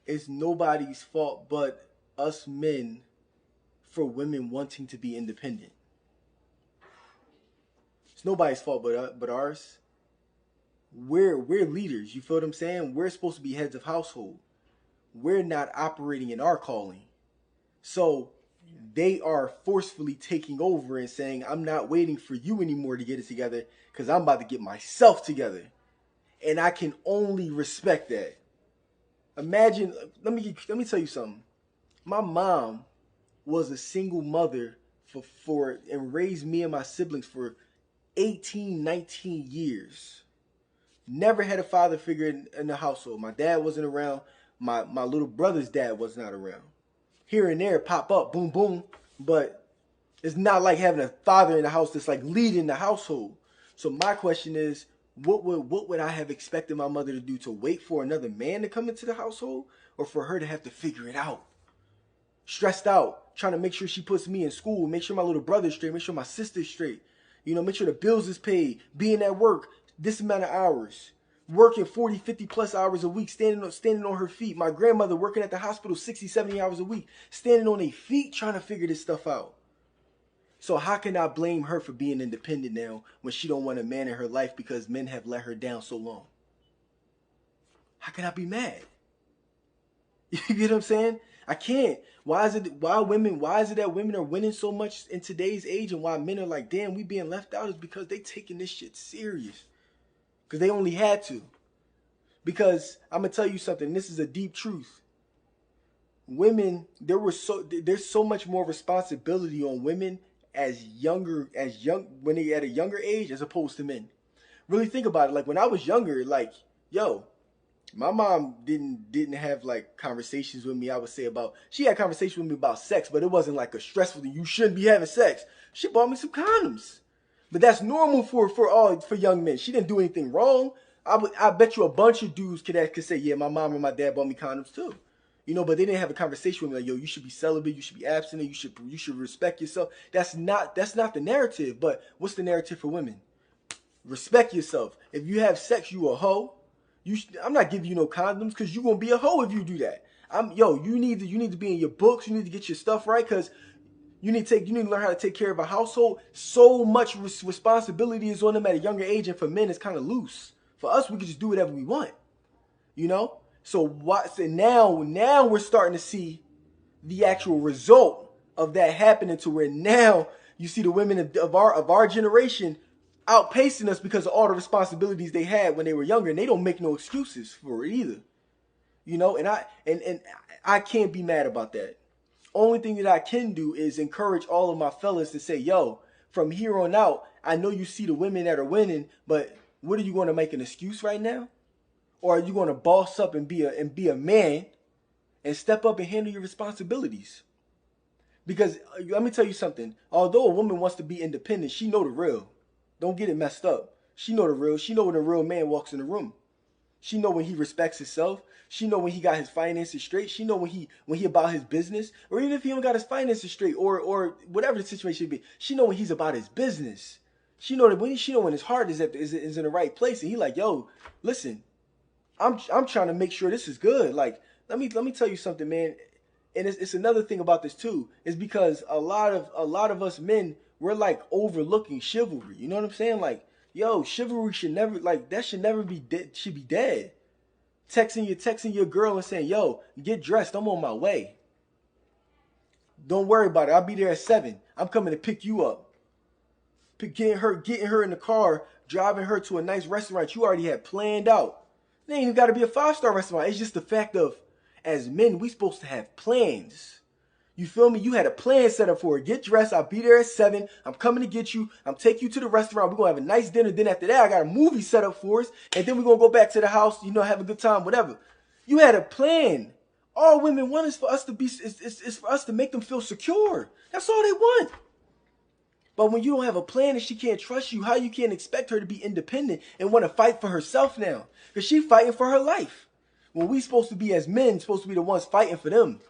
It's nobody's fault but us men for women wanting to be independent. It's nobody's fault but ours. We're leaders. You feel what I'm saying? We're supposed to be heads of household. We're not operating in our calling. So they are forcefully taking over and saying, I'm not waiting for you anymore to get it together because I'm about to get myself together. And I can only respect that. Imagine, let me tell you something. My mom was a single mother for and raised me and my siblings for 18, 19 years. Never had a father figure in the household. My dad wasn't around. My little brother's dad was not around. Here and there pop up, boom, boom. But it's not like having a father in the house that's like leading the household. So my question is, what would I have expected my mother to do? To wait for another man to come into the household, or for her to have to figure it out? Stressed out, trying to make sure she puts me in school, make sure my little brother's straight, make sure my sister's straight. Make sure the bills is paid, being at work this amount of hours, working 40, 50 plus hours a week, standing on her feet. My grandmother working at the hospital 60, 70 hours a week, standing on their feet trying to figure this stuff out. So how can I blame her for being independent now when she don't want a man in her life because men have let her down so long? How can I be mad? You get what I'm saying? I can't. Why is it that women are winning so much in today's age, and why men are like, damn, we being left out, is because they taking this shit serious. Because they only had to. Because I'm gonna tell you something, this is a deep truth. Women, there's so much more responsibility on women when they at a younger age as opposed to men. Really think about it. Like when I was younger, like, yo, my mom didn't have like conversations with me. I would say about she had conversations with me about sex, but it wasn't like a stressful thing. You shouldn't be having sex. She bought me some condoms, but that's normal for young men. She didn't do anything wrong. I bet you a bunch of dudes could say, yeah, my mom and my dad bought me condoms too. But they didn't have a conversation with me like, yo, you should be celibate, you should be abstinent, you should respect yourself. That's not the narrative. But what's the narrative for women? Respect yourself. If you have sex, you a hoe. I'm not giving you no condoms because you're gonna be a hoe if you do that. You need to be in your books. You need to get your stuff right because you need to learn how to take care of a household. So much responsibility is on them at a younger age, and for men, it's kind of loose. For us, we can just do whatever we want. You know. So now we're starting to see the actual result of that happening, to where now you see the women of our generation outpacing us because of all the responsibilities they had when they were younger, and they don't make no excuses for it either. And I can't be mad about that. Only thing that I can do is encourage all of my fellas to say, yo, from here on out, I know you see the women that are winning, but what are you going to make an excuse right now? Or are you going to boss up and be a man and step up and handle your responsibilities? Because let me tell you something. Although a woman wants to be independent, she know the real. Don't get it messed up. She know the real. She know when a real man walks in the room. She know when he respects himself. She know when he got his finances straight. She know when he about his business. Or even if he don't got his finances straight, or whatever the situation be. She know when he's about his business. She know when his heart is in the right place, and he like, yo, listen, I'm trying to make sure this is good. Like, let me tell you something, man. And it's another thing about this too, is because a lot of us men, we're like overlooking chivalry. You know what I'm saying? Like, yo, chivalry should never, like, that should never be dead. Should be dead. Texting your girl and saying, yo, get dressed, I'm on my way. Don't worry about it. I'll be there at 7. I'm coming to pick you up. Getting her in the car, driving her to a nice restaurant you already had planned out. It ain't even got to be a 5-star restaurant. It's just the fact of, as men, we supposed to have plans. You feel me? You had a plan set up for it. Get dressed. I'll be there at 7. I'm coming to get you. I'm taking you to the restaurant. We're going to have a nice dinner. Then after that, I got a movie set up for us. And then we're going to go back to the house, have a good time, whatever. You had a plan. All women want is for us to is for us to make them feel secure. That's all they want. But when you don't have a plan and she can't trust you, how you can expect her to be independent and want to fight for herself now? Because she's fighting for her life. When we supposed to be, as men, supposed to be the ones fighting for them.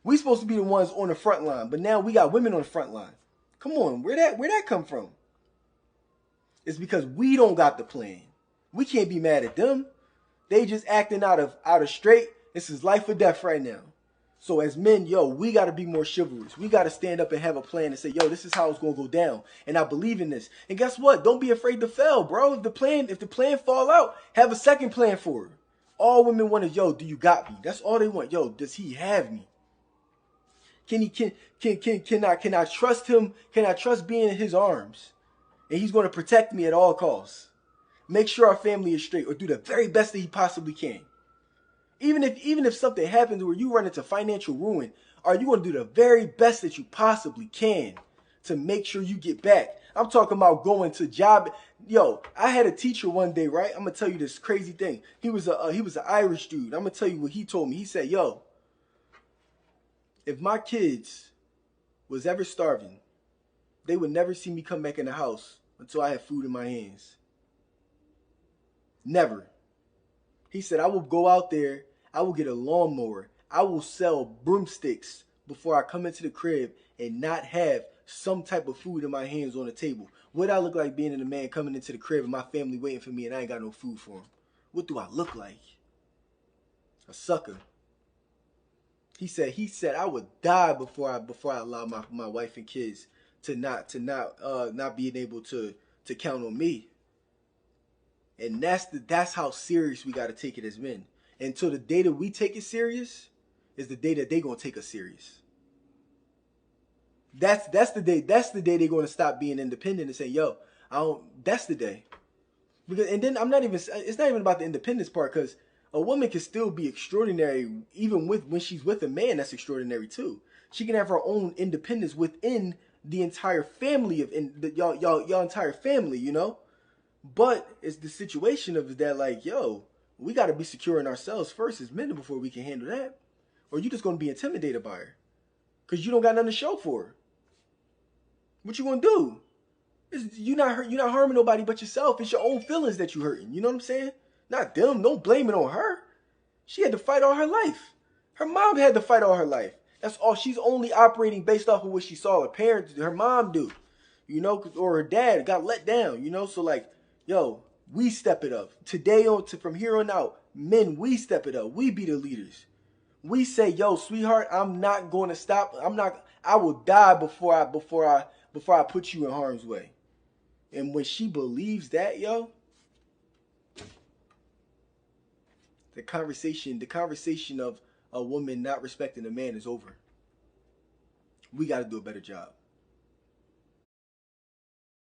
We supposed to be the ones on the front line, but now we got women on the front line. Come on, where that come from? It's because we don't got the plan. We can't be mad at them. They just acting out of straight This is life or death right now. So as men, yo, we got to be more chivalrous. We got to stand up and have a plan and say, yo, this is how it's going to go down. And I believe in this. And guess what? Don't be afraid to fail, bro. If the plan fall out, have a second plan for it. All women want is, yo, do you got me? That's all they want. Yo, does he have me? Can I trust him? Can I trust being in his arms? And he's going to protect me at all costs. Make sure our family is straight, or do the very best that he possibly can. Even if something happens where you run into financial ruin, are you going to do the very best that you possibly can to make sure you get back? I'm talking about going to job. Yo, I had a teacher one day, right? I'm gonna tell you this crazy thing. He was an Irish dude. I'm gonna tell you what he told me. He said, "Yo, if my kids was ever starving, they would never see me come back in the house until I had food in my hands. Never." He said, "I will go out there. I will get a lawnmower. I will sell broomsticks before I come into the crib and not have some type of food in my hands on the table. What do I look like being a man coming into the crib and my family waiting for me and I ain't got no food for them? What do I look like? A sucker." He said I would die before I allow my wife and kids to not being able to count on me. And that's how serious we got to take it as men. Until the day that we take it serious is the day that they gonna take us serious. That's the day they're gonna stop being independent and say, "Yo, I don't." That's the day. Because and then it's not even about the independence part, because a woman can still be extraordinary even when she's with a man that's extraordinary too. She can have her own independence within the entire family y'all entire family, you know. But it's the situation of that, like, yo, we got to be secure in ourselves first as men before we can handle that. Or you just gonna be intimidated by her because you don't got nothing to show for her. What you gonna do? You're not harming nobody but yourself. It's your own feelings that you hurting. You know what I'm saying? Not them. Don't blame it on her. She had to fight all her life. Her mom had to fight all her life. That's all. She's only operating based off of what she saw her parents, her mom do, you know, or her dad got let down, you know. So like, yo, we step it up today from here on out. Men, we step it up. We be the leaders. We say, yo, sweetheart, I'm not going to stop. I will die before I put you in harm's way. And when she believes that, yo, the conversation of a woman not respecting a man is over. We got to do a better job.